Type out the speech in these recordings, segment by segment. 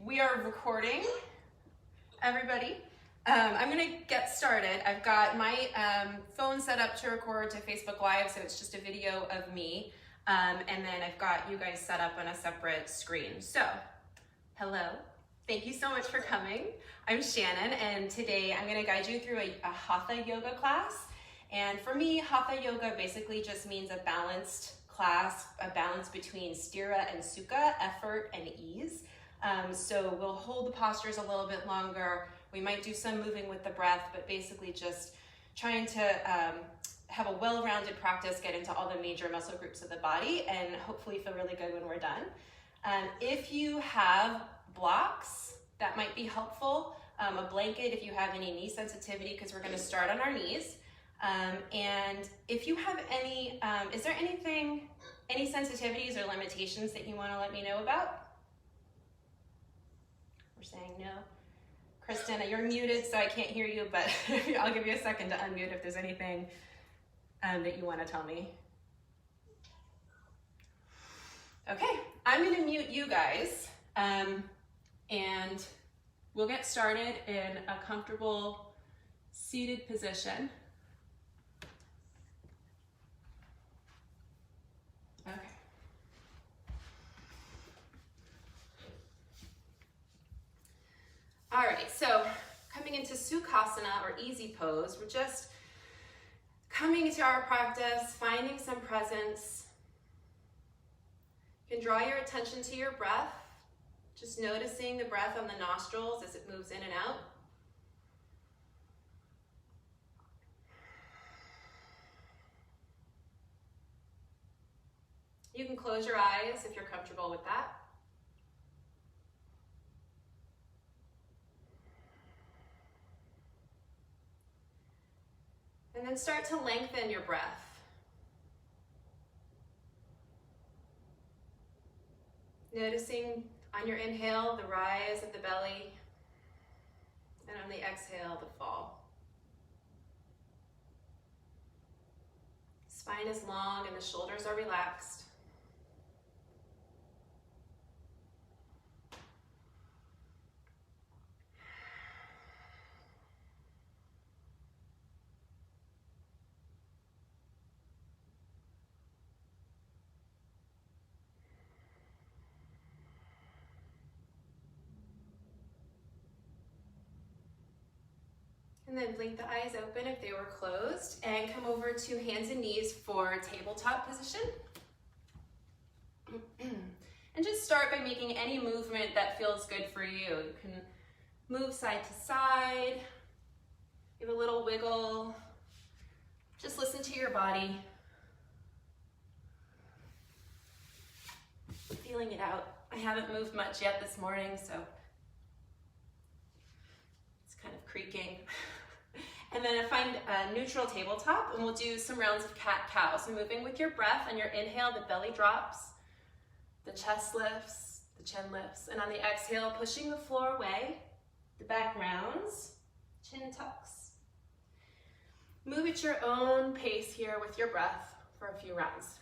We are recording, everybody. I'm gonna get started. I've got my phone set up to record to Facebook Live, so it's just a video of me. And then I've got you guys set up on a separate screen. So, hello. Thank you so much for coming. I'm Shannon, and today I'm gonna guide you through a Hatha yoga class. And for me, Hatha yoga basically just means a balanced class, a balance between stira and sukha, effort and ease. So we'll hold the postures a little bit longer. We might do some moving with the breath, but basically just trying to have a well-rounded practice, get into all the major muscle groups of the body, and hopefully feel really good when we're done. If you have blocks, that might be helpful. A blanket if you have any knee sensitivity, because we're gonna start on our knees. And if you have any, is there any sensitivities or limitations that you wanna let me know about? We're saying no. Kristen, you're muted, so I can't hear you, but I'll give you a second to unmute if there's anything that you want to tell me. Okay, I'm going to mute you guys, and we'll get started in a comfortable seated position. Okay. All right, so coming into Sukhasana or easy pose, we're just coming to our practice, finding some presence. You can draw your attention to your breath, just noticing the breath on the nostrils as it moves in and out. You can close your eyes if you're comfortable with that. And then start to lengthen your breath. Noticing on your inhale, the rise of the belly, and on the exhale, the fall. Spine is long and the shoulders are relaxed. And then blink the eyes open if they were closed, and come over to hands and knees for tabletop position. And just start by making any movement that feels good for you. You can move side to side, give a little wiggle. Just listen to your body. Feeling it out. I haven't moved much yet this morning, so it's kind of creaking. And then find a neutral tabletop, and we'll do some rounds of cat-cow. So moving with your breath. On your inhale, the belly drops, the chest lifts, the chin lifts. And on the exhale, pushing the floor away, the back rounds, chin tucks. Move at your own pace here with your breath for a few rounds.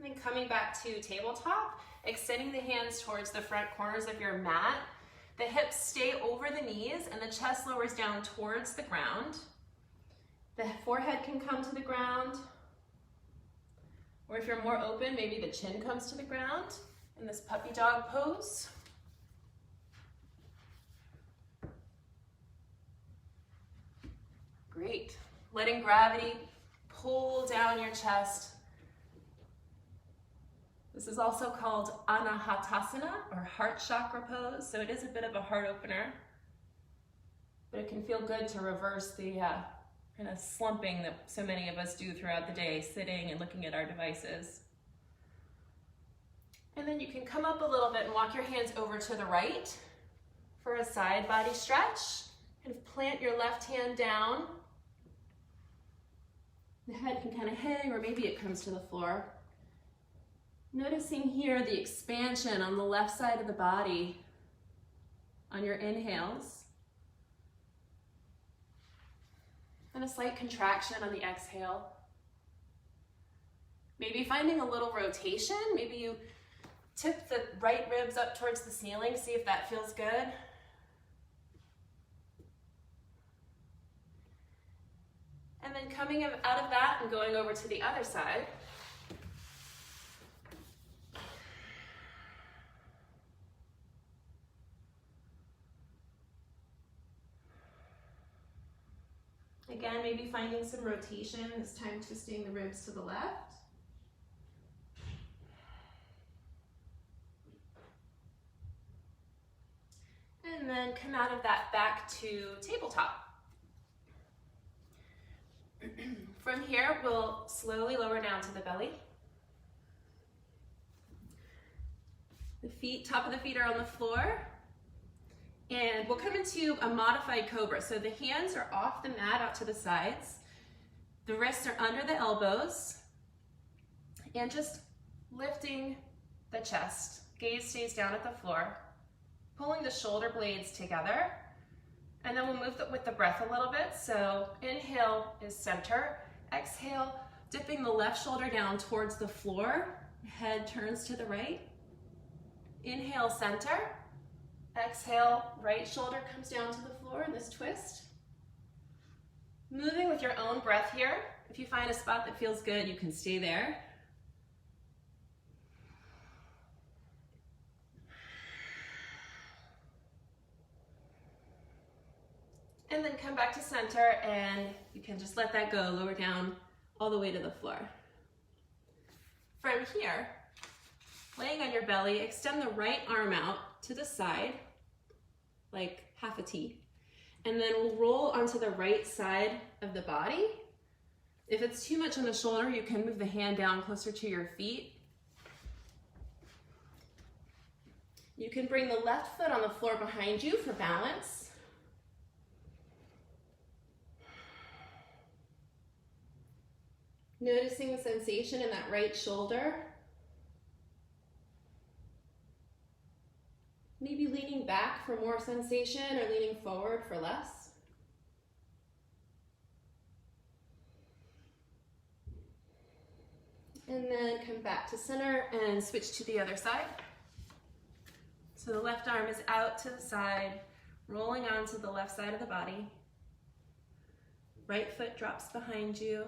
And then coming back to tabletop, extending the hands towards the front corners of your mat. The hips stay over the knees and the chest lowers down towards the ground. The forehead can come to the ground. Or if you're more open, maybe the chin comes to the ground in this puppy dog pose. Great. Letting gravity pull down your chest. This is also called Anahatasana, or heart chakra pose, so it is a bit of a heart opener, but it can feel good to reverse the kind of slumping that so many of us do throughout the day, sitting and looking at our devices. And then you can come up a little bit and walk your hands over to the right for a side body stretch. Kind of plant your left hand down. The head can kind of hang, or maybe it comes to the floor. Noticing here the expansion on the left side of the body on your inhales, and a slight contraction on the exhale. Maybe finding a little rotation. Maybe you tip the right ribs up towards the ceiling, see if that feels good. And then coming out of that and going over to the other side. Again, maybe finding some rotation, this time twisting the ribs to the left. And then come out of that back to tabletop. From here, we'll slowly lower down to the belly. The feet, top of the feet are on the floor. And we'll come into a modified cobra. So the hands are off the mat out to the sides. The wrists are under the elbows. And just lifting the chest. Gaze stays down at the floor. Pulling the shoulder blades together. And then we'll move with the breath a little bit. So inhale is center. Exhale, dipping the left shoulder down towards the floor. Head turns to the right. Inhale, center. Exhale, right shoulder comes down to the floor in this twist. Moving with your own breath here. If you find a spot that feels good, you can stay there. And then come back to center, and you can just let that go, lower down all the way to the floor. From here, laying on your belly, extend the right arm out to the side, like half a T. And then we'll roll onto the right side of the body. If it's too much on the shoulder, you can move the hand down closer to your feet. You can bring the left foot on the floor behind you for balance. Noticing the sensation in that right shoulder. Maybe leaning back for more sensation or leaning forward for less. And then come back to center and switch to the other side. So the left arm is out to the side, rolling onto the left side of the body. Right foot drops behind you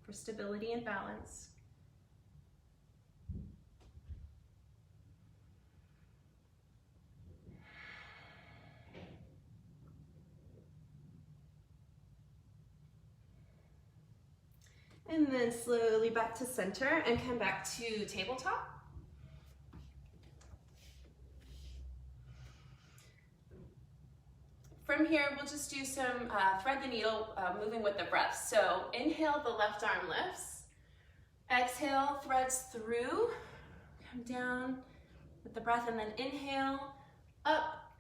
for stability and balance. And then slowly back to center and come back to tabletop. From here, we'll just do some thread the needle, moving with the breath. So inhale, the left arm lifts. Exhale, threads through. Come down with the breath, and then inhale, up.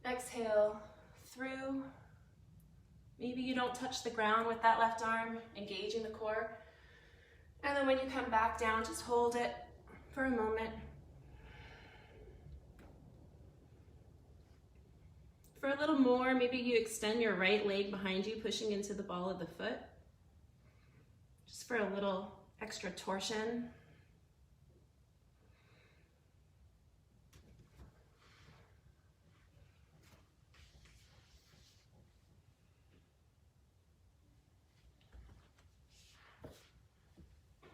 Exhale, through. Maybe you don't touch the ground with that left arm, engaging the core. And then when you come back down, just hold it for a moment. For a little more, maybe you extend your right leg behind you, pushing into the ball of the foot. Just for a little extra torsion.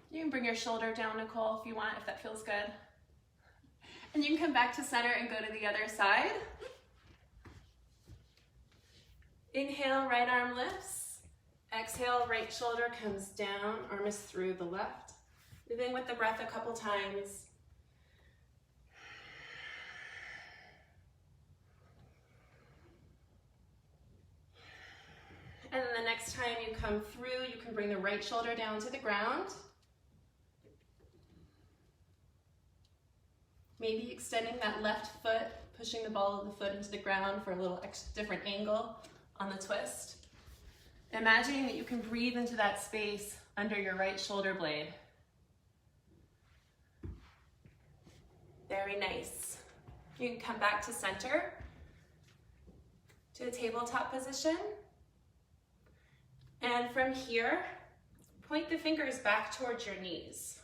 You can bring your shoulder down, Nicole, if you want, if that feels good. And you can come back to center and go to the other side. Inhale, right arm lifts. Exhale, right shoulder comes down, arm is through the left. Moving with the breath a couple times. And then the next time you come through, you can bring the right shoulder down to the ground. Maybe extending that left foot, pushing the ball of the foot into the ground for a little different angle on the twist. Imagining that you can breathe into that space under your right shoulder blade. Very nice. You can come back to center, to a tabletop position. And from here, point the fingers back towards your knees.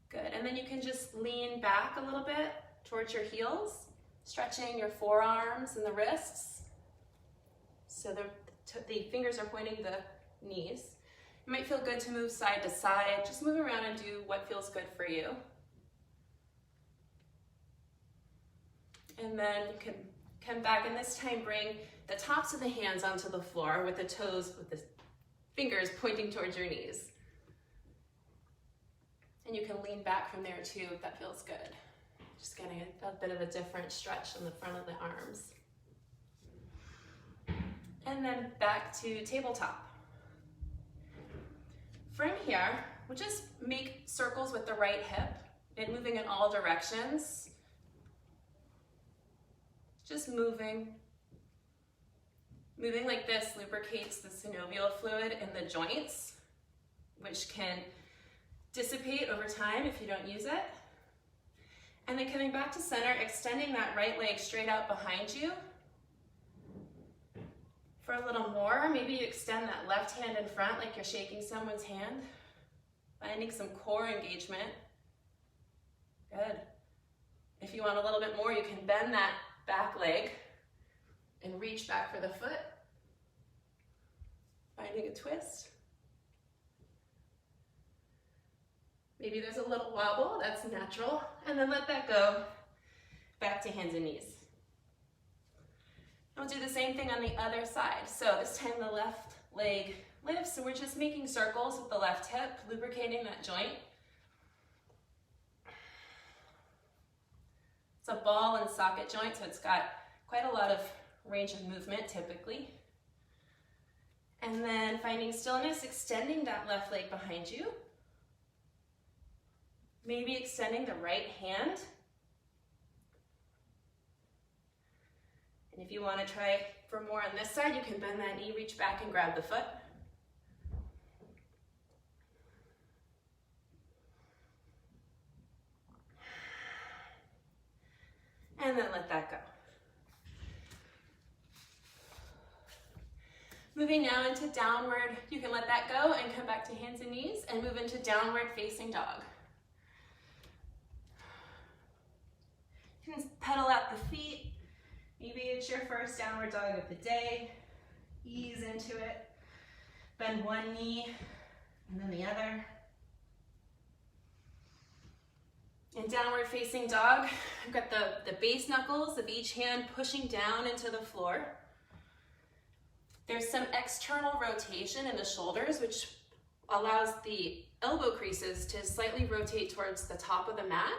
Good, and then you can just lean back a little bit towards your heels, stretching your forearms and the wrists. So the fingers are pointing the knees. It might feel good to move side to side. Just move around and do what feels good for you. And then you can come back, and this time bring the tops of the hands onto the floor with the toes, with the fingers pointing towards your knees. And you can lean back from there too if that feels good. Just getting a bit of a different stretch on the front of the arms. And then back to tabletop. From here, we'll just make circles with the right hip and moving in all directions. Just moving. Moving like this lubricates the synovial fluid in the joints, which can dissipate over time if you don't use it. And then coming back to center, extending that right leg straight out behind you. For a little more, maybe you extend that left hand in front like you're shaking someone's hand, finding some core engagement. Good. If you want a little bit more, you can bend that back leg and reach back for the foot, finding a twist. Maybe there's a little wobble, that's natural, and then let that go back to hands and knees. And we'll do the same thing on the other side. So this time the left leg lifts, so we're just making circles with the left hip, lubricating that joint. It's a ball and socket joint, so it's got quite a lot of range of movement typically. And then finding stillness, extending that left leg behind you. Maybe extending the right hand. And if you want to try for more on this side, you can bend that knee, reach back and grab the foot. And then let that go. Moving now into downward, you can let that go and come back to hands and knees and move into downward facing dog. You can pedal out the feet. Maybe it's your first downward dog of the day. Ease into it. Bend one knee and then the other. In downward facing dog, I've got the base knuckles of each hand pushing down into the floor. There's some external rotation in the shoulders, which allows the elbow creases to slightly rotate towards the top of the mat.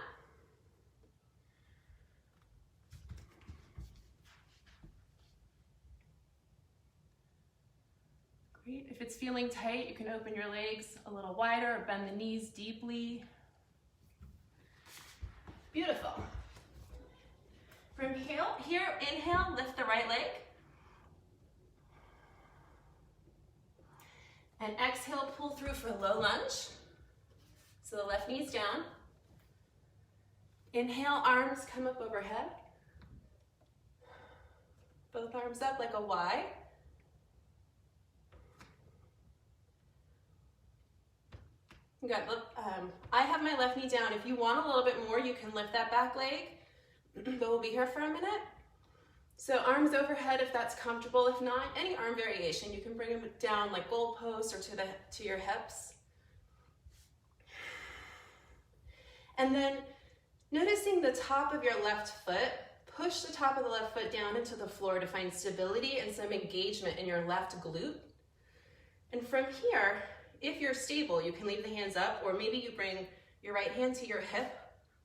Great. If it's feeling tight, you can open your legs a little wider or bend the knees deeply. Beautiful. From here, inhale, lift the right leg. And exhale, pull through for a low lunge. So the left knee's down. Inhale, arms come up overhead. Both arms up like a Y. You got, I have my left knee down. If you want a little bit more, you can lift that back leg, but we'll be here for a minute. So arms overhead if that's comfortable. If not, any arm variation. You can bring them down like goalposts or to your hips. And then noticing the top of your left foot, push the top of the left foot down into the floor to find stability and some engagement in your left glute. And from here, if you're stable, you can leave the hands up, or maybe you bring your right hand to your hip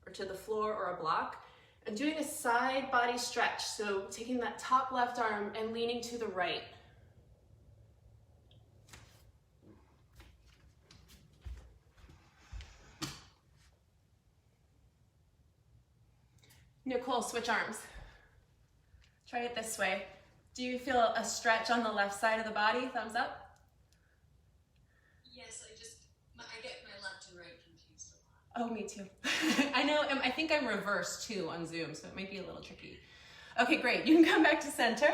or to the floor or a block, and doing a side body stretch. So taking that top left arm and leaning to the right. Nicole, switch arms. Try it this way. Do you feel a stretch on the left side of the body? Thumbs up. Yes, I get my left and right confused Oh, me too. I know, I think I'm reversed too on Zoom, so it might be a little tricky. Okay, great. You can come back to center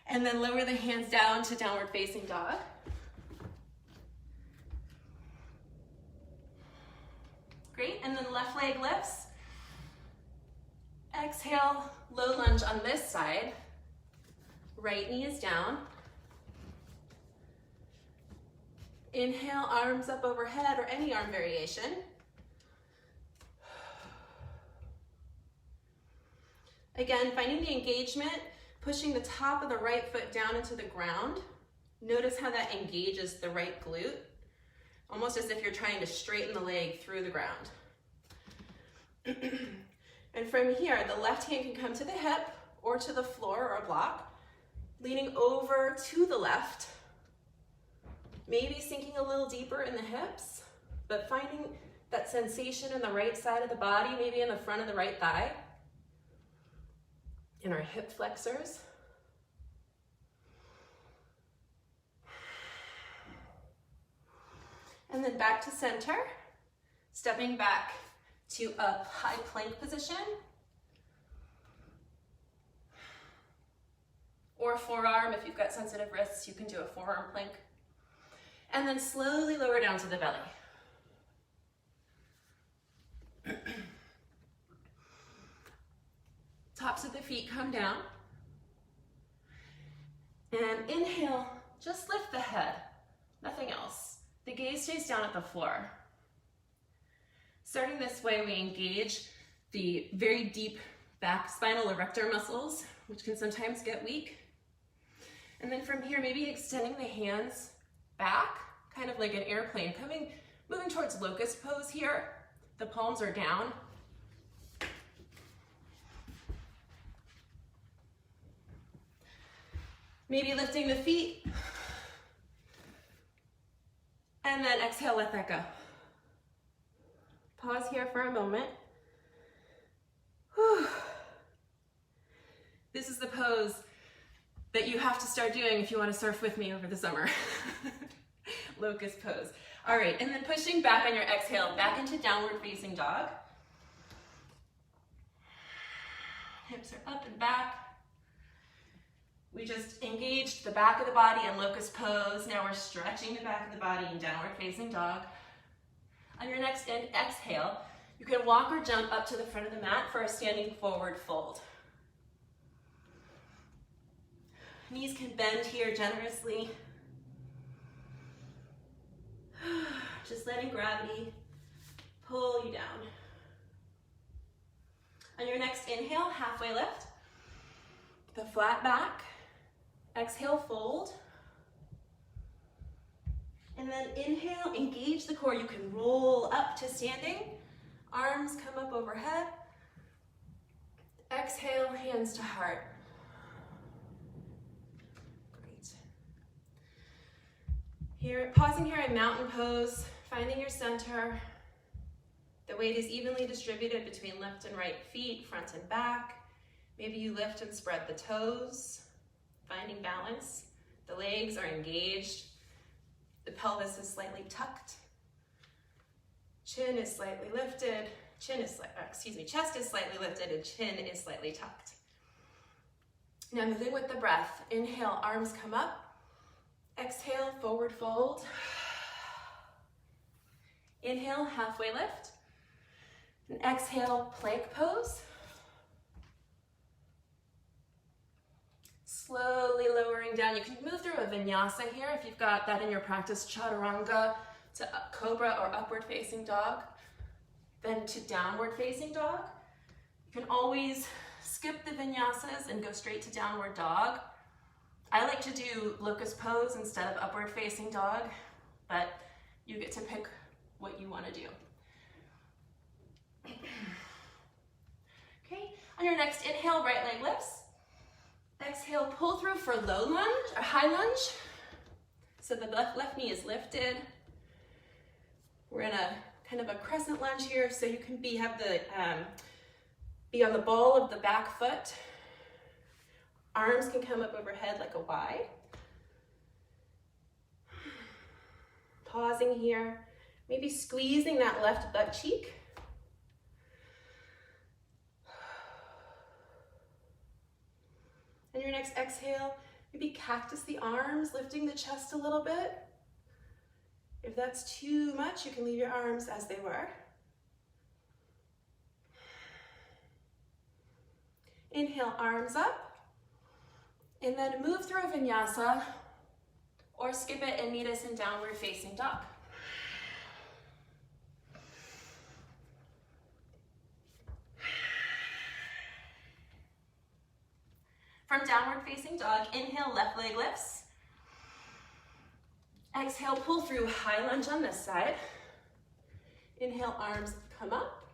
and then lower the hands down to downward facing dog. Great, and then left leg lifts. Exhale, low lunge on this side. Right knee is down. Inhale, arms up overhead or any arm variation. Again, finding the engagement, pushing the top of the right foot down into the ground. Notice how that engages the right glute, almost as if you're trying to straighten the leg through the ground. And from here, the left hand can come to the hip or to the floor or a block, leaning over to the left, maybe sinking a little deeper in the hips, but finding that sensation in the right side of the body, maybe in the front of the right thigh, in our hip flexors. And then back to center, stepping back to a high plank position, or forearm. If you've got sensitive wrists, you can do a forearm plank. And then slowly lower down to the belly. Tops of the feet come down. And inhale, just lift the head, nothing else. The gaze stays down at the floor. Starting this way, we engage the very deep back spinal erector muscles, which can sometimes get weak. And then from here, maybe extending the hands back, kind of like an airplane, moving towards locust pose here. The palms are down. Maybe lifting the feet. And then exhale, let that go. Pause here for a moment. Whew. This is the pose that you have to start doing if you want to surf with me over the summer. Locust pose. All right, and then pushing back on your exhale, back into downward facing dog. Hips are up and back. We just engaged the back of the body in locust pose. Now we're stretching the back of the body in downward facing dog. On your next exhale, you can walk or jump up to the front of the mat for a standing forward fold. Knees can bend here generously. Just letting gravity pull you down. On your next inhale, halfway lift. The flat back. Exhale, fold. And then inhale, engage the core. You can roll up to standing. Arms come up overhead. Exhale, hands to heart. Great. Here, pausing here in mountain pose, finding your center. The weight is evenly distributed between left and right feet, front and back. Maybe you lift and spread the toes, finding balance. The legs are engaged. The pelvis is slightly tucked. Chin is slightly lifted. Chest is slightly lifted and chin is slightly tucked. Now moving with the breath. Inhale, arms come up. Exhale, forward fold. Inhale, halfway lift. And exhale, plank pose. Slowly lowering down. You can move through a vinyasa here if you've got that in your practice, chaturanga to cobra or upward facing dog, then to downward facing dog. You can always skip the vinyasas and go straight to downward dog. I like to do locust pose instead of upward facing dog, but you get to pick what you want to do. Okay, on your next inhale, right leg lifts. Exhale, pull through for low lunge or high lunge. So the left knee is lifted. We're in a kind of a crescent lunge here, so you can be on the ball of the back foot. Arms can come up overhead like a Y. Pausing here. Maybe squeezing that left butt cheek. And your next exhale, maybe cactus the arms, lifting the chest a little bit. If that's too much, you can leave your arms as they were. Inhale, arms up. And then move through a vinyasa or skip it and meet us in downward facing dog. From downward facing dog, inhale, left leg lifts. Exhale, pull through, high lunge on this side. Inhale, arms come up.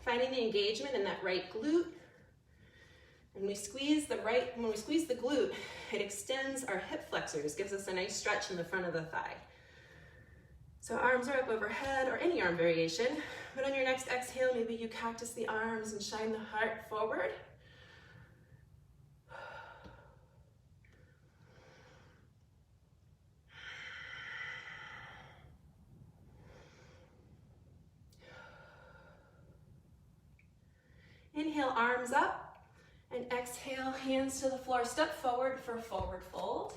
Finding the engagement in that right glute. When we squeeze the glute, it extends our hip flexors, gives us a nice stretch in the front of the thigh. So arms are up overhead, or any arm variation. But on your next exhale, maybe you cactus the arms and shine the heart forward. Inhale, arms up, and exhale, hands to the floor. Step forward for forward fold.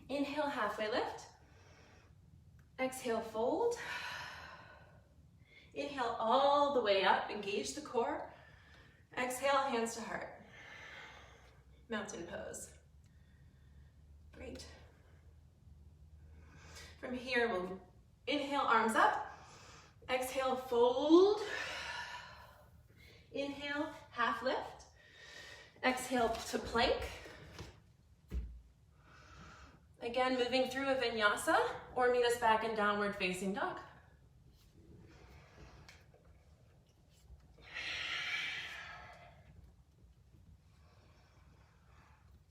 Inhale, halfway lift. Exhale, fold. Inhale all the way up, engage the core. Exhale, hands to heart. Mountain pose. Great. From here, we'll inhale, arms up. Exhale, fold. Inhale, half lift. Exhale to plank. Again, moving through a vinyasa, or meet us back in downward facing dog.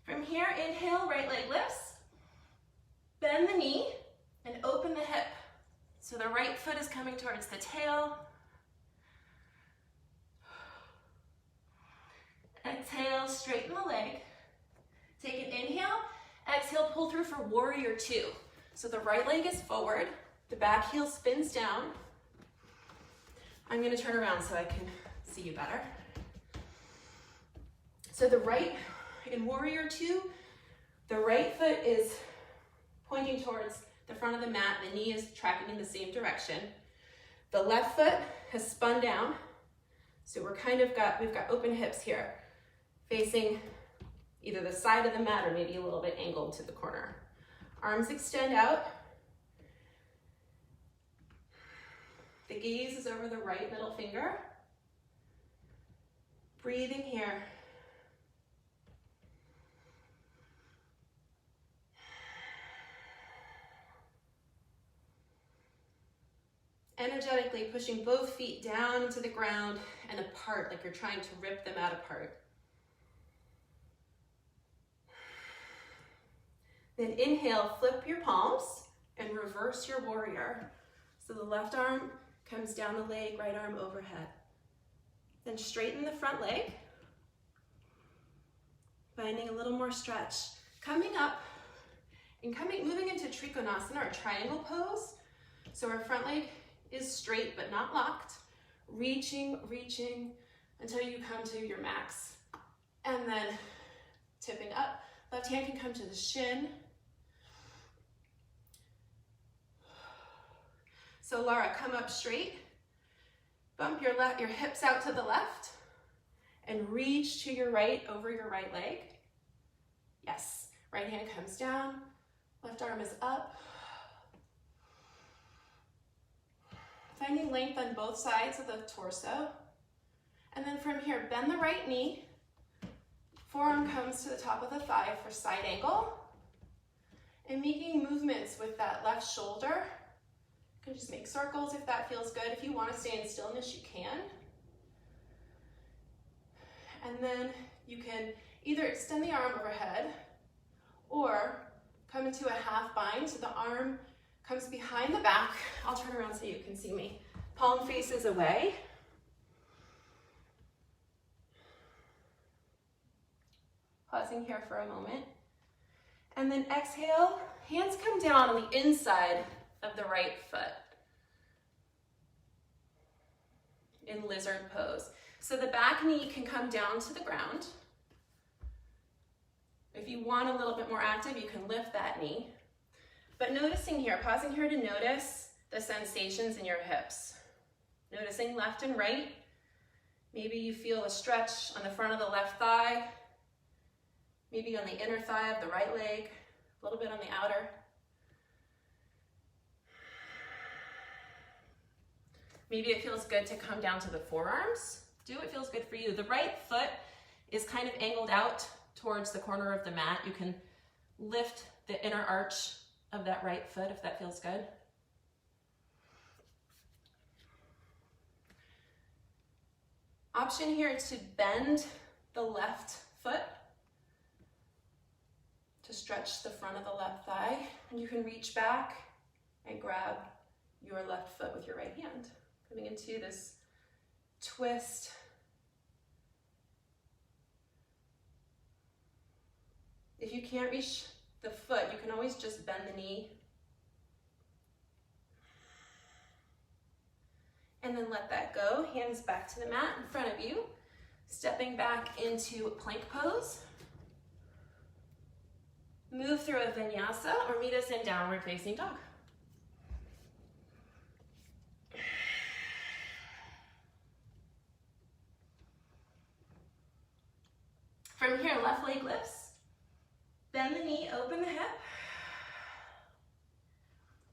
From here, inhale, right leg lifts. Bend the knee and open the hip. So the right foot is coming towards the tail. Exhale, straighten the leg. Take an inhale. Exhale, pull through for warrior two. So the right leg is forward, the back heel spins down. I'm gonna turn around so I can see you better. So in warrior two, the right foot is pointing towards the front of the mat, the knee is tracking in the same direction. The left foot has spun down, so we've got open hips here, facing either the side of the mat or maybe a little bit angled to the corner. Arms extend out. The gaze is over the right middle finger. Breathing here. Energetically pushing both feet down into the ground and apart, like you're trying to rip them out apart. Then inhale, flip your palms and reverse your warrior. So the left arm comes down the leg, right arm overhead. Then straighten the front leg, finding a little more stretch. Coming up and moving into Trikonasana, or triangle pose. So our front leg is straight but not locked. Reaching until you come to your max. And then tipping up. Left hand can come to the shin. So Laura, come up straight. Bump your hips out to the left and reach to your right over your right leg. Yes, right hand comes down, left arm is up. Finding length on both sides of the torso. And then from here, bend the right knee. Forearm comes to the top of the thigh for side angle. And making movements with that left shoulder. You can just make circles if that feels good. If you want to stay in stillness, you can. And then you can either extend the arm overhead or come into a half bind. So the arm comes behind the back. I'll turn around so you can see me. Palm faces away. Pausing here for a moment. And then exhale, hands come down on the inside of the right foot in lizard pose. So the back knee can come down to the ground. If you want a little bit more active, you can lift that knee. But noticing here, pausing here to notice the sensations in your hips. Noticing left and right. Maybe you feel a stretch on the front of the left thigh, maybe on the inner thigh of the right leg, a little bit on the outer. Maybe it feels good to come down to the forearms. Do what feels good for you. The right foot is kind of angled out towards the corner of the mat. You can lift the inner arch of that right foot if that feels good. Option here to bend the left foot to stretch the front of the left thigh, and you can reach back and grab your left foot with your right hand, coming into this twist. If you can't reach the foot, you can always just bend the knee and then let that go. Hands back to the mat in front of you. Stepping back into plank pose. Move through a vinyasa or meet us in downward facing dog. From here, left leg lifts. Bend the knee, open the hip.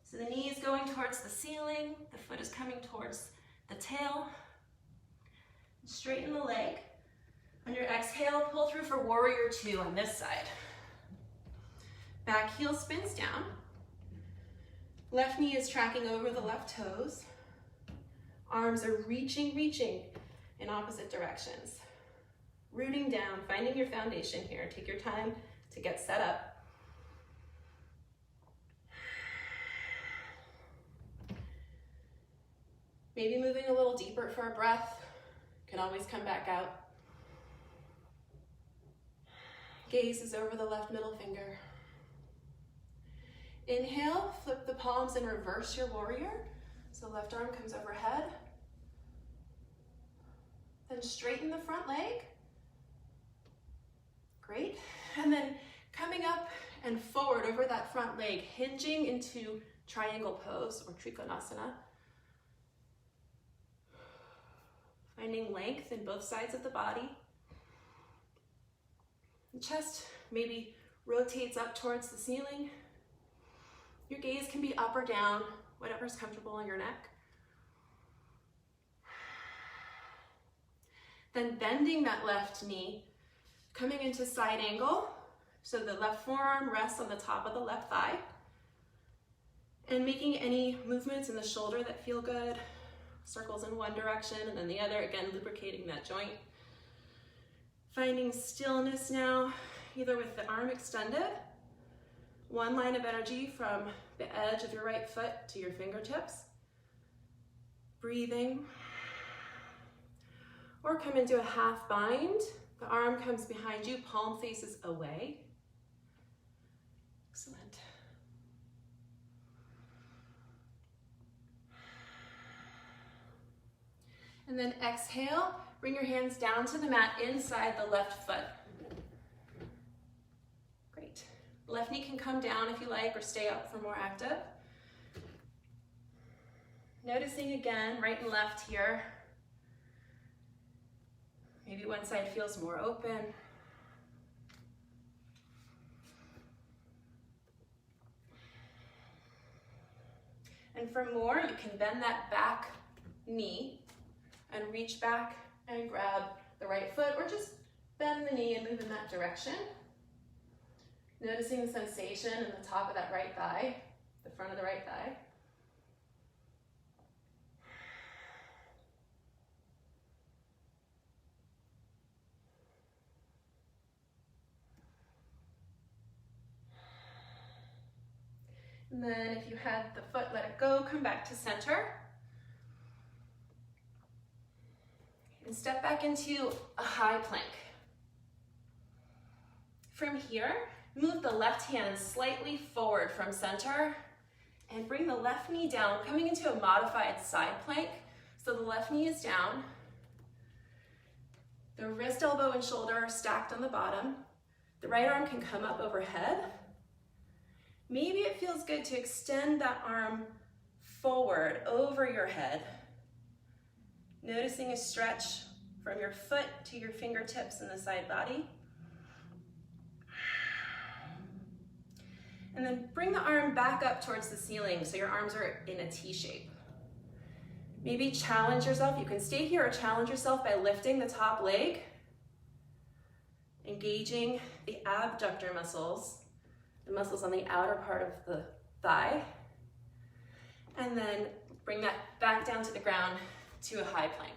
So the knee is going towards the ceiling, the foot is coming towards the tail. Straighten the leg. On your exhale, pull through for warrior two on this side. Back heel spins down. Left knee is tracking over the left toes. Arms are reaching in opposite directions. Rooting down, finding your foundation here. Take your time to get set up. Maybe moving a little deeper for a breath. Can always come back out. Gaze is over the left middle finger. Inhale, flip the palms and reverse your warrior. So left arm comes overhead. Then straighten the front leg. Great. And then coming up and forward over that front leg, hinging into triangle pose or trikonasana. Finding length in both sides of the body. The chest maybe rotates up towards the ceiling. Your gaze can be up or down, whatever's comfortable on your neck. Then bending that left knee, coming into side angle. So the left forearm rests on the top of the left thigh. And making any movements in the shoulder that feel good. Circles in one direction and then the other, again, lubricating that joint. Finding stillness now, either with the arm extended, one line of energy from the edge of your right foot to your fingertips. Breathing. Or come into a half bind. The arm comes behind you, palm faces away. Excellent. And then exhale, bring your hands down to the mat inside the left foot. Great. Left knee can come down if you like or stay up for more active. Noticing again, right and left here. Maybe one side feels more open. And for more, you can bend that back knee and reach back and grab the right foot, or just bend the knee and move in that direction. Noticing the sensation in the top of that right thigh, the front of the right thigh. And then if you had the foot, let it go, come back to center. And step back into a high plank. From here, move the left hand slightly forward from center and bring the left knee down, coming into a modified side plank. So the left knee is down. The wrist, elbow, and shoulder are stacked on the bottom. The right arm can come up overhead. Maybe it feels good to extend that arm forward over your head, noticing a stretch from your foot to your fingertips in the side body. And then bring the arm back up towards the ceiling so your arms are in a T shape. Maybe challenge yourself. You can stay here or challenge yourself by lifting the top leg, engaging the abductor muscles, the muscles on the outer part of the thigh, and then bring that back down to the ground to a high plank.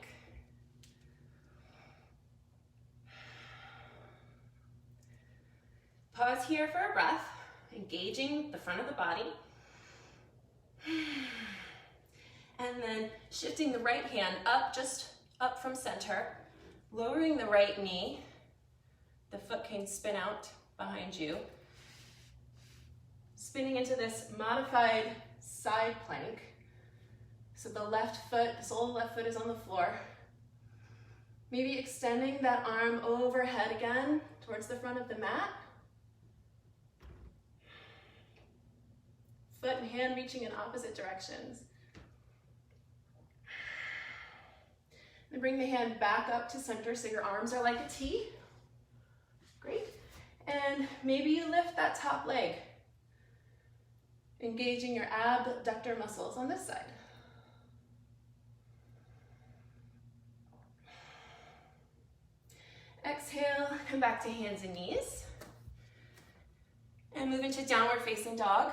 Pause here for a breath, engaging the front of the body. And then shifting the right hand up, just up from center, lowering the right knee. The foot can spin out behind you. Spinning into this modified side plank. So the left foot, the sole of the left foot is on the floor. Maybe extending that arm overhead again towards the front of the mat. Foot and hand reaching in opposite directions. And bring the hand back up to center so your arms are like a T. Great. And maybe you lift that top leg, engaging your abductor muscles on this side. Exhale, come back to hands and knees. And move into downward facing dog.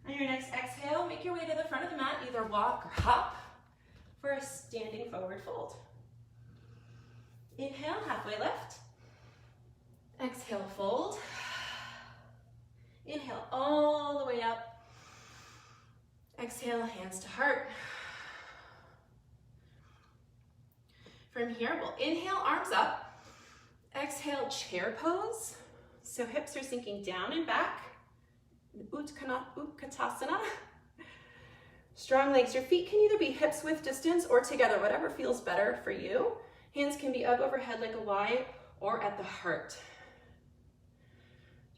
On your next exhale, make your way to the front of the mat, either walk or hop for a standing forward fold. Inhale, halfway lift. Exhale, fold. Inhale all the way up. Exhale, hands to heart. From here, we'll inhale, arms up. Exhale, chair pose. So hips are sinking down and back. Utkatasana. Strong legs. Your feet can either be hips width distance or together, whatever feels better for you. Hands can be up overhead like a Y or at the heart.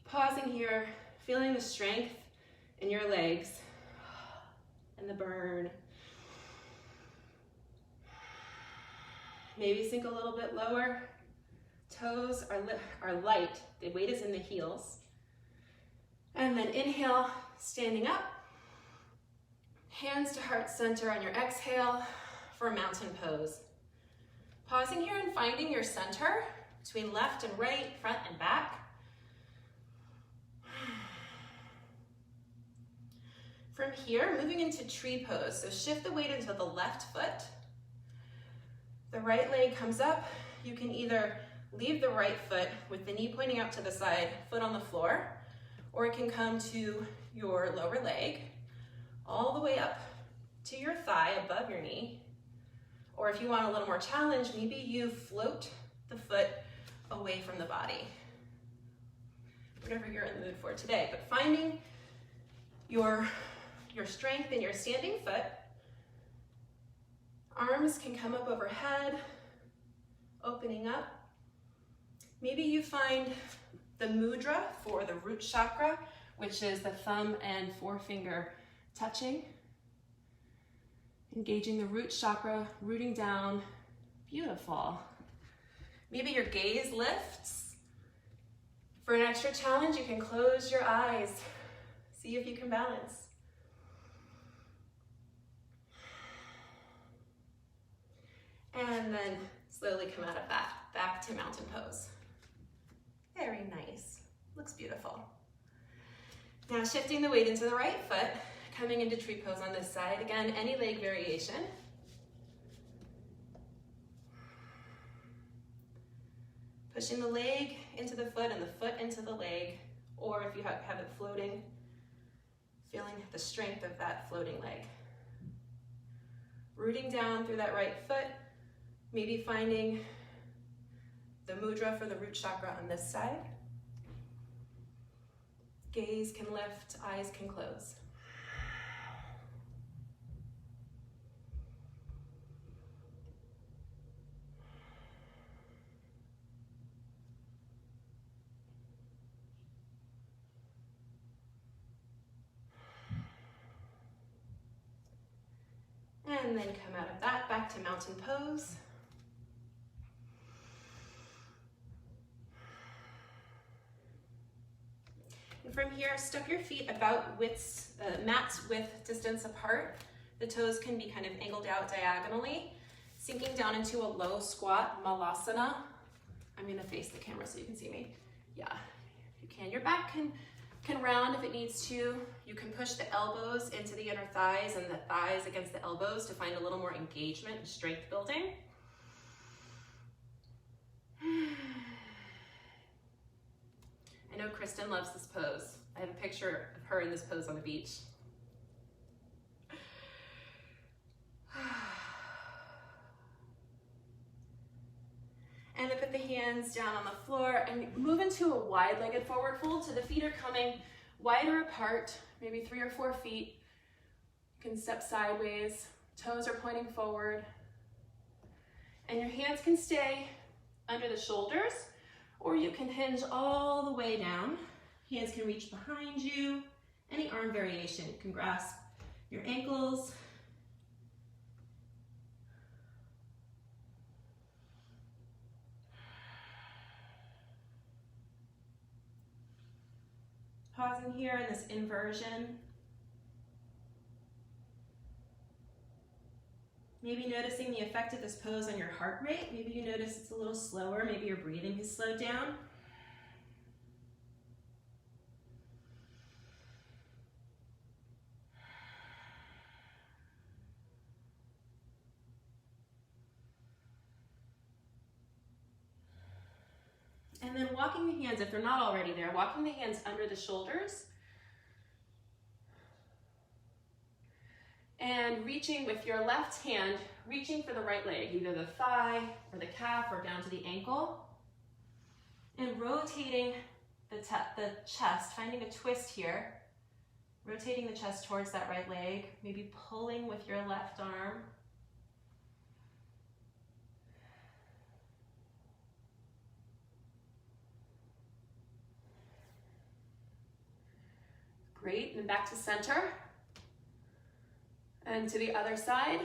Pausing here, feeling the strength in your legs and the burn. Maybe sink a little bit lower. Toes are light. The weight is in the heels. And then inhale, standing up. Hands to heart center on your exhale for a mountain pose. Pausing here and finding your center between left and right, front and back. From here, moving into tree pose. So shift the weight into the left foot. The right leg comes up. You can either leave the right foot with the knee pointing out to the side, foot on the floor, or it can come to your lower leg, all the way up to your thigh above your knee. Or if you want a little more challenge, maybe you float the foot away from the body. Whatever you're in the mood for today. But finding your strength in your standing foot. Arms can come up overhead, opening up. Maybe you find the mudra for the root chakra, which is the thumb and forefinger touching. Engaging the root chakra, rooting down. Beautiful. Maybe your gaze lifts. For an extra challenge, you can close your eyes. See if you can balance. And then slowly come out of that, back to mountain pose. Very nice. Looks beautiful. Now shifting the weight into the right foot, coming into tree pose on this side. Again, any leg variation. Pushing the leg into the foot and the foot into the leg, or if you have it floating, feeling the strength of that floating leg. Rooting down through that right foot, maybe finding the mudra for the root chakra on this side. Gaze can lift, eyes can close. And then come out of that back to mountain pose. And from here, step your feet about mat's width distance apart. The toes can be kind of angled out diagonally, sinking down into a low squat, malasana. I'm gonna face the camera so you can see me. Yeah, if you can. Your back can round if it needs to. You can push the elbows into the inner thighs and the thighs against the elbows to find a little more engagement and strength building. I know Kristen loves this pose. I have a picture of her in this pose on the beach. And then put the hands down on the floor and move into a wide-legged forward fold. So the feet are coming wider apart, maybe 3 or 4 feet. You can step sideways, toes are pointing forward. And your hands can stay under the shoulders, or you can hinge all the way down. Hands can reach behind you. Any arm variation. You can grasp your ankles. Pausing here in this inversion. Maybe noticing the effect of this pose on your heart rate. Maybe you notice it's a little slower. Maybe your breathing has slowed down. And then walking the hands, if they're not already there, walking the hands under the shoulders. And reaching with your left hand, reaching for the right leg, either the thigh or the calf or down to the ankle. And rotating the chest, finding a twist here. Rotating the chest towards that right leg, maybe pulling with your left arm. Great, and then back to center. And to the other side.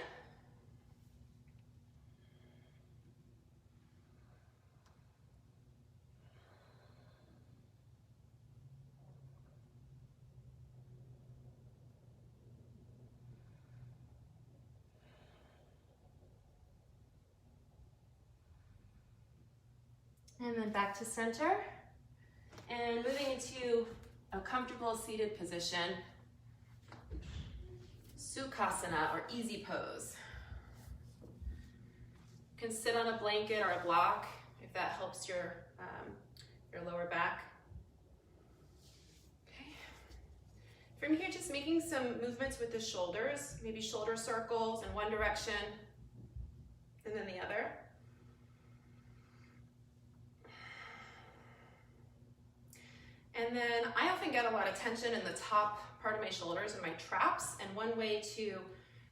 And then back to center. And moving into a comfortable seated position. Sukhasana, or easy pose. You can sit on a blanket or a block if that helps your lower back. Okay. From here, just making some movements with the shoulders, maybe shoulder circles in one direction and then the other. And then I often get a lot of tension in the top part of my shoulders and my traps, and one way to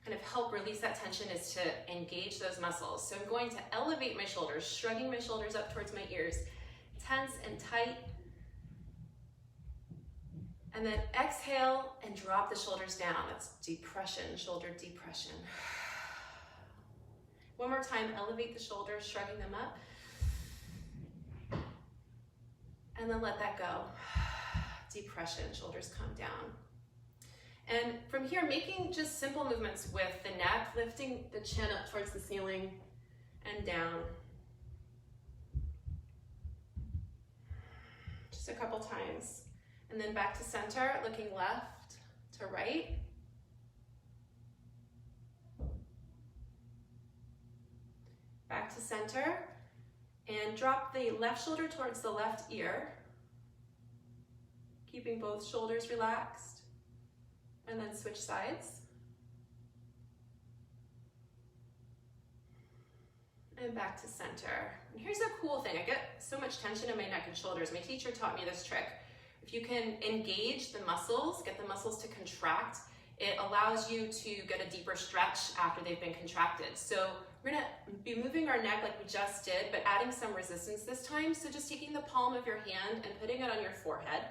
kind of help release that tension is to engage those muscles. So I'm going to elevate my shoulders, shrugging my shoulders up towards my ears, tense and tight. And then exhale and drop the shoulders down. That's depression, shoulder depression. One more time, elevate the shoulders, shrugging them up. And then let that go. Depression, shoulders come down. And from here, making just simple movements with the neck, lifting the chin up towards the ceiling and down. Just a couple times. And then back to center, looking left to right. Back to center. And drop the left shoulder towards the left ear. Keeping both shoulders relaxed. And then switch sides. And back to center. And here's a cool thing. I get so much tension in my neck and shoulders. My teacher taught me this trick. If you can engage the muscles, get the muscles to contract, it allows you to get a deeper stretch after they've been contracted. So we're gonna be moving our neck like we just did, but adding some resistance this time. So just taking the palm of your hand and putting it on your forehead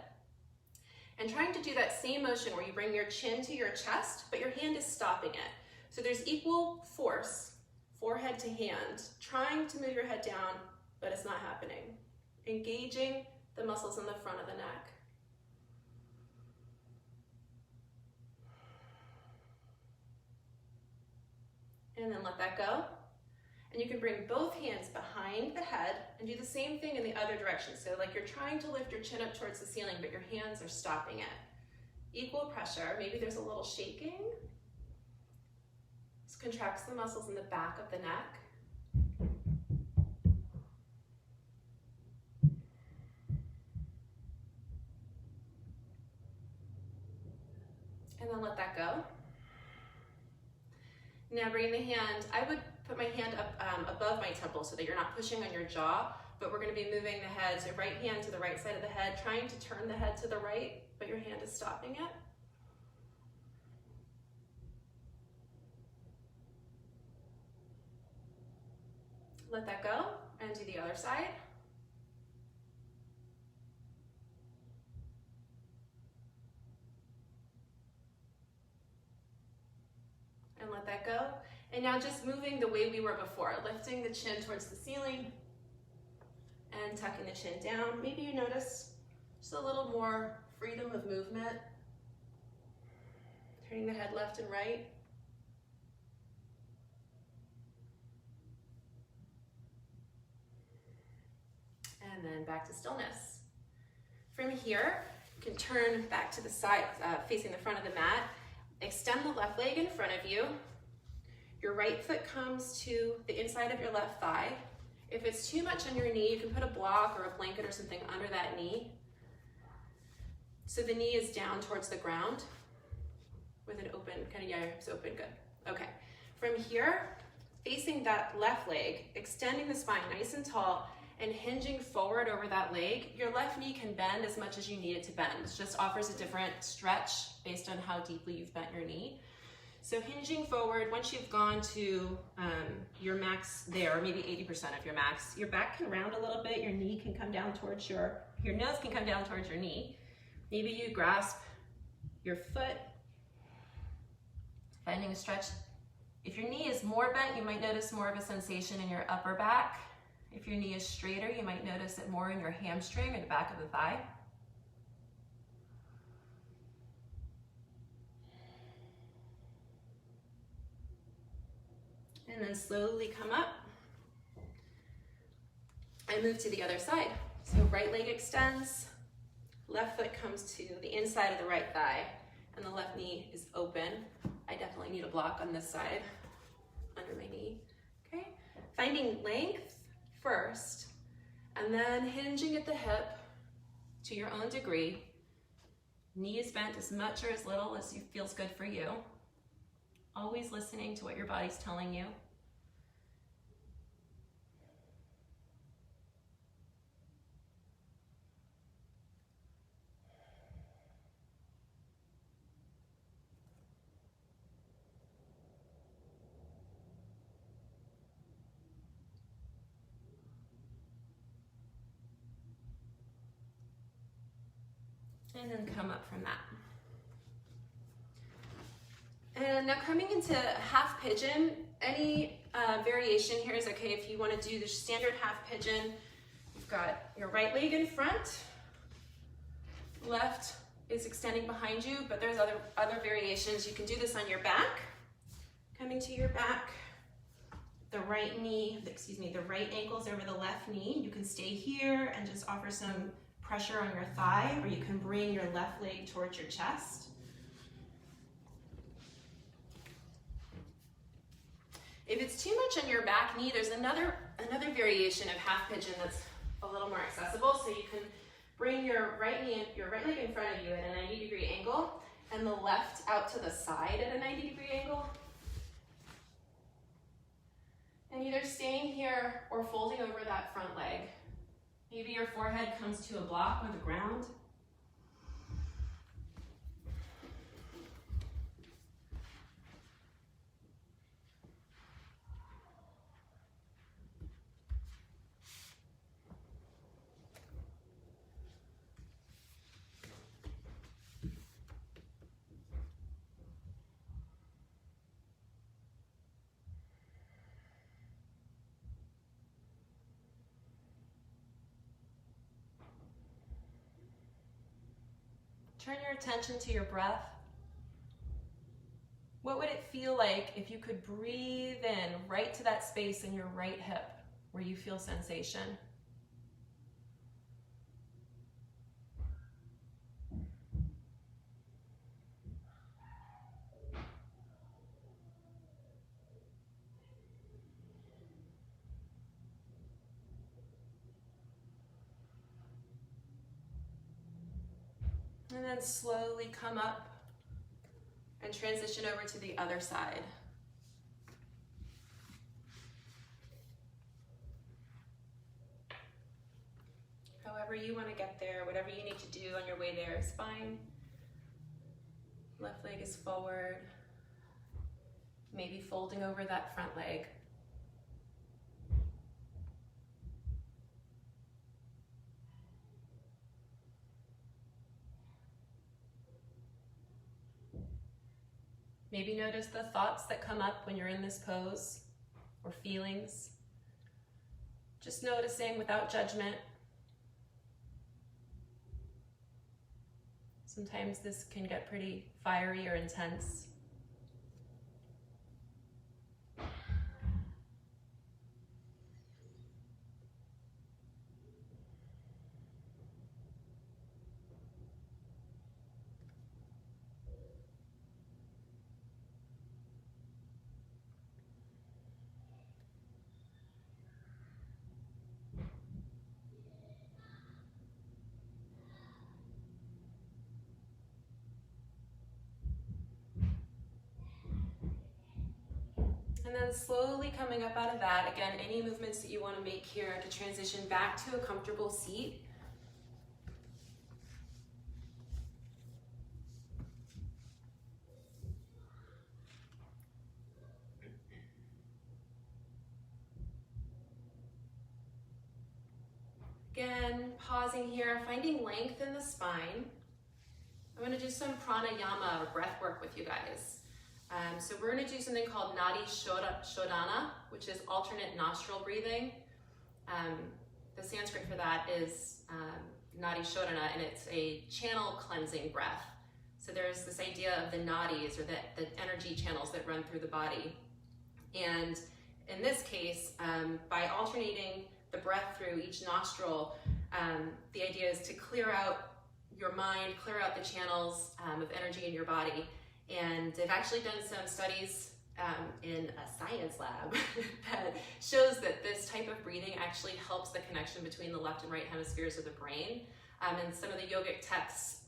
and trying to do that same motion where you bring your chin to your chest, but your hand is stopping it. So there's equal force, forehead to hand, trying to move your head down, but it's not happening. Engaging the muscles in the front of the neck. And then let that go. And you can bring both hands behind the head and do the same thing in the other direction. So like you're trying to lift your chin up towards the ceiling, but your hands are stopping it. Equal pressure. Maybe there's a little shaking. This contracts the muscles in the back of the neck. And then let that go. Now bring the hand, I would put my hand up above my temple so that you're not pushing on your jaw, but we're going to be moving the head, so right hand to the right side of the head, trying to turn the head to the right, but your hand is stopping it. Let that go and do the other side. And let that go. And now just moving the way we were before, lifting the chin towards the ceiling and tucking the chin down. Maybe you notice just a little more freedom of movement. Turning the head left and right. And then back to stillness. From here, you can turn back to the side, facing the front of the mat. Extend the left leg in front of you. Your right foot comes to the inside of your left thigh. If it's too much on your knee, you can put a block or a blanket or something under that knee. So the knee is down towards the ground with an open, kind of, yeah, your hips open, good. Okay, from here, facing that left leg, extending the spine nice and tall, and hinging forward over that leg, your left knee can bend as much as you need it to bend. It just offers a different stretch based on how deeply you've bent your knee. So hinging forward, once you've gone to your max there, maybe 80% of your max, your back can round a little bit, your knee can come down towards your nose can come down towards your knee. Maybe you grasp your foot, finding a stretch. If your knee is more bent, you might notice more of a sensation in your upper back. If your knee is straighter, you might notice it more in your hamstring or the back of the thigh. And then slowly come up and move to the other side. So right leg extends, left foot comes to the inside of the right thigh, and the left knee is open. I definitely need a block on this side, under my knee. Okay, finding length first, and then hinging at the hip to your own degree. Knee is bent as much or as little as feels good for you. Always listening to what your body's telling you. And then come up from that. And now coming into half pigeon, any variation here is okay. If you want to do the standard half pigeon, you've got your right leg in front, left is extending behind you, but there's other variations. You can do this on your back, coming to your back, the right ankle's over the left knee. You can stay here and just offer some pressure on your thigh, or you can bring your left leg towards your chest. If it's too much on your back knee, there's another variation of half pigeon that's a little more accessible. So you can bring your right leg in front of you at a 90-degree angle, and the left out to the side at a 90-degree angle. And either staying here or folding over that front leg. Maybe your forehead comes to a block or the ground. Turn your attention to your breath. What would it feel like if you could breathe in right to that space in your right hip where you feel sensation? And then slowly come up and transition over to the other side. However you want to get there, whatever you need to do on your way there is fine. Left leg is forward. Maybe folding over that front leg. Maybe notice the thoughts that come up when you're in this pose, or feelings. Just noticing without judgment. Sometimes this can get pretty fiery or intense. And then slowly coming up out of that, again, any movements that you want to make here to transition back to a comfortable seat. Again, pausing here, finding length in the spine. I'm going to do some pranayama or breath work with you guys. So we're going to do something called Nadi Shodhana, which is alternate nostril breathing. The Sanskrit for that is Nadi Shodhana, and it's a channel cleansing breath. So there's this idea of the nadis, or the energy channels that run through the body. And in this case, by alternating the breath through each nostril, the idea is to clear out your mind, clear out the channels of energy in your body. And they've actually done some studies in a science lab that shows that this type of breathing actually helps the connection between the left and right hemispheres of the brain. And some of the yogic texts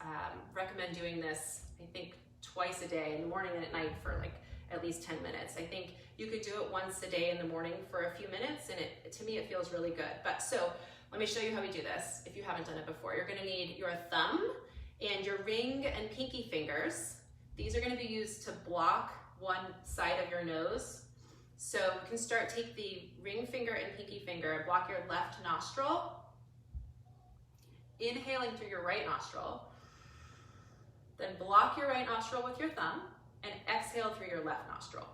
recommend doing this, I think, twice a day, in the morning and at night, for like at least 10 minutes. I think you could do it once a day in the morning for a few minutes, and to me it feels really good. But so let me show you how we do this if you haven't done it before. You're going to need your thumb and your ring and pinky fingers. These are going to be used to block one side of your nose. So you can start, take the ring finger and pinky finger, block your left nostril, inhaling through your right nostril, then block your right nostril with your thumb and exhale through your left nostril.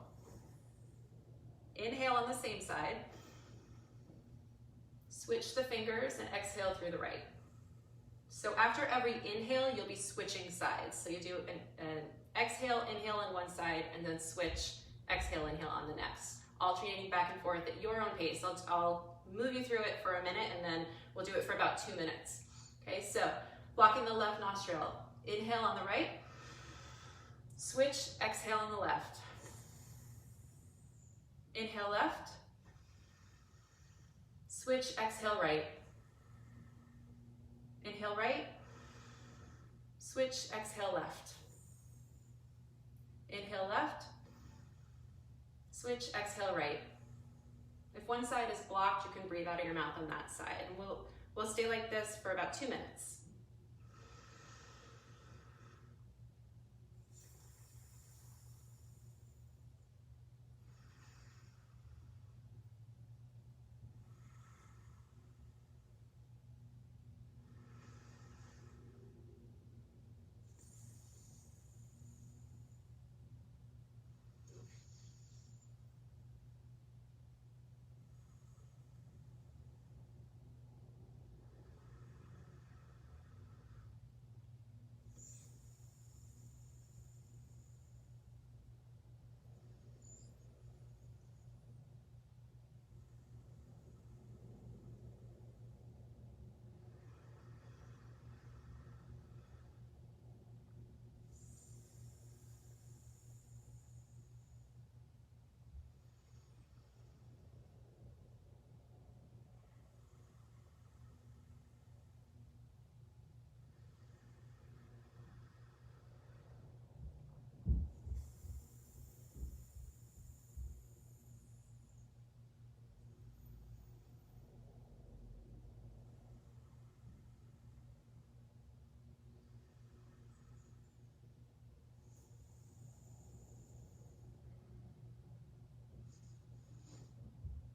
Inhale on the same side, switch the fingers and exhale through the right. So after every inhale, you'll be switching sides. So you do an exhale, inhale on one side, and then switch, exhale, inhale on the next. Alternating back and forth at your own pace. I'll move you through it for a minute, and then we'll do it for about 2 minutes. Okay, so blocking the left nostril. Inhale on the right, switch, exhale on the left. Inhale left, switch, exhale right. Inhale right, switch, exhale left. Inhale left, switch, exhale right. If one side is blocked, you can breathe out of your mouth on that side. And we'll stay like this for about 2 minutes.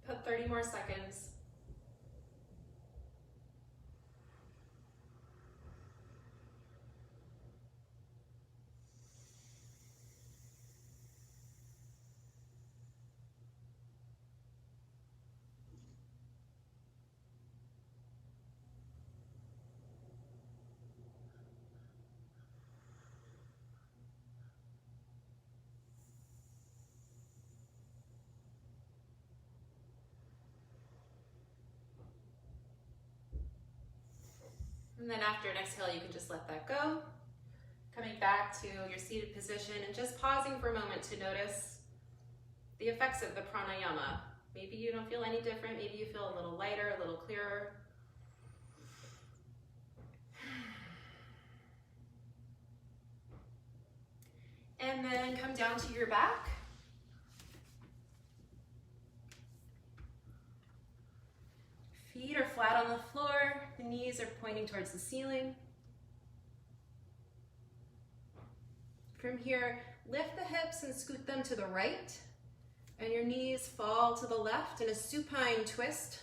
Put 30 more seconds. And then after an exhale, you can just let that go. Coming back to your seated position and just pausing for a moment to notice the effects of the pranayama. Maybe you don't feel any different. Maybe you feel a little lighter, a little clearer. And then come down to your back. Feet are flat on the floor, the knees are pointing towards the ceiling. From here, lift the hips and scoot them to the right, and your knees fall to the left in a supine twist.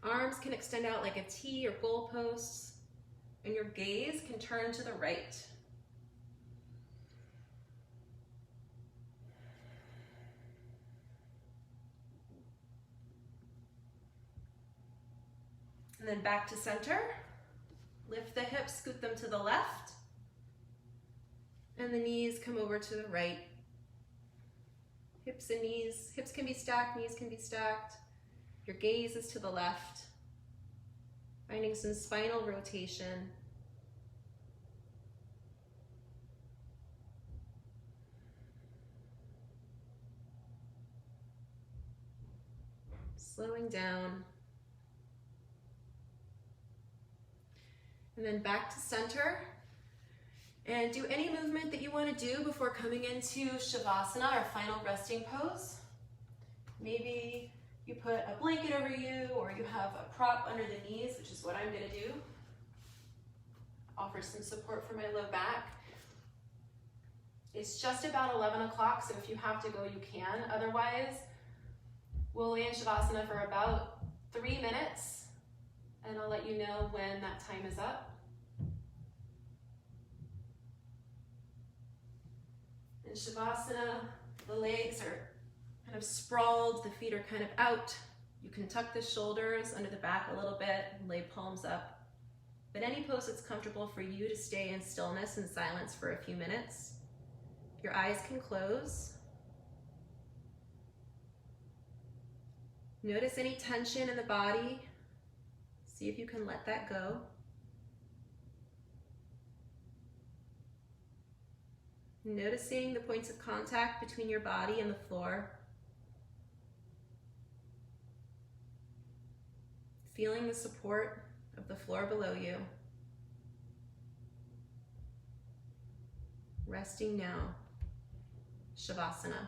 Arms can extend out like a T or goalposts, and your gaze can turn to the right. And then back to center. Lift the hips, scoot them to the left. And the knees come over to the right. Hips and knees, hips can be stacked, knees can be stacked. Your gaze is to the left. Finding some spinal rotation. Slowing down. And then back to center. And do any movement that you want to do before coming into Shavasana, our final resting pose. Maybe you put a blanket over you, or you have a prop under the knees, which is what I'm going to do. Offer some support for my low back. It's just about 11 o'clock, so if you have to go, you can. Otherwise, we'll lay in Shavasana for about 3 minutes, and I'll let you know when that time is up. In Shavasana, the legs are kind of sprawled, the feet are kind of out. You can tuck the shoulders under the back a little bit and lay palms up. But any pose that's comfortable for you to stay in stillness and silence for a few minutes. Your eyes can close. Notice any tension in the body. See if you can let that go. Noticing the points of contact between your body and the floor. Feeling the support of the floor below you. Resting now. Shavasana.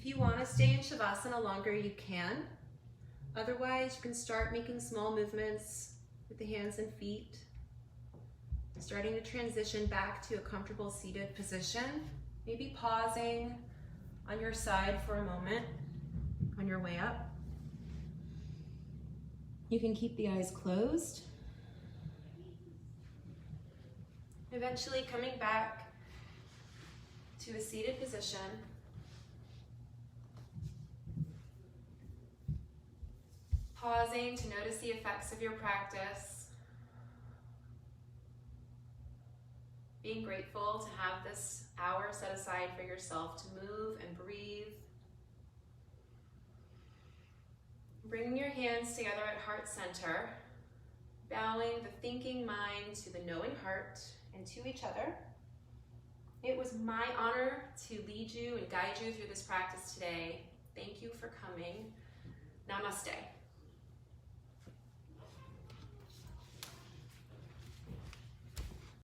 If you want to stay in Shavasana longer, you can. Otherwise, you can start making small movements with the hands and feet, starting to transition back to a comfortable seated position, maybe pausing on your side for a moment on your way up. You can keep the eyes closed. Eventually coming back to a seated position. Pausing to notice the effects of your practice. Being grateful to have this hour set aside for yourself to move and breathe. Bringing your hands together at heart center, bowing the thinking mind to the knowing heart and to each other. It was my honor to lead you and guide you through this practice today. Thank you for coming. Namaste.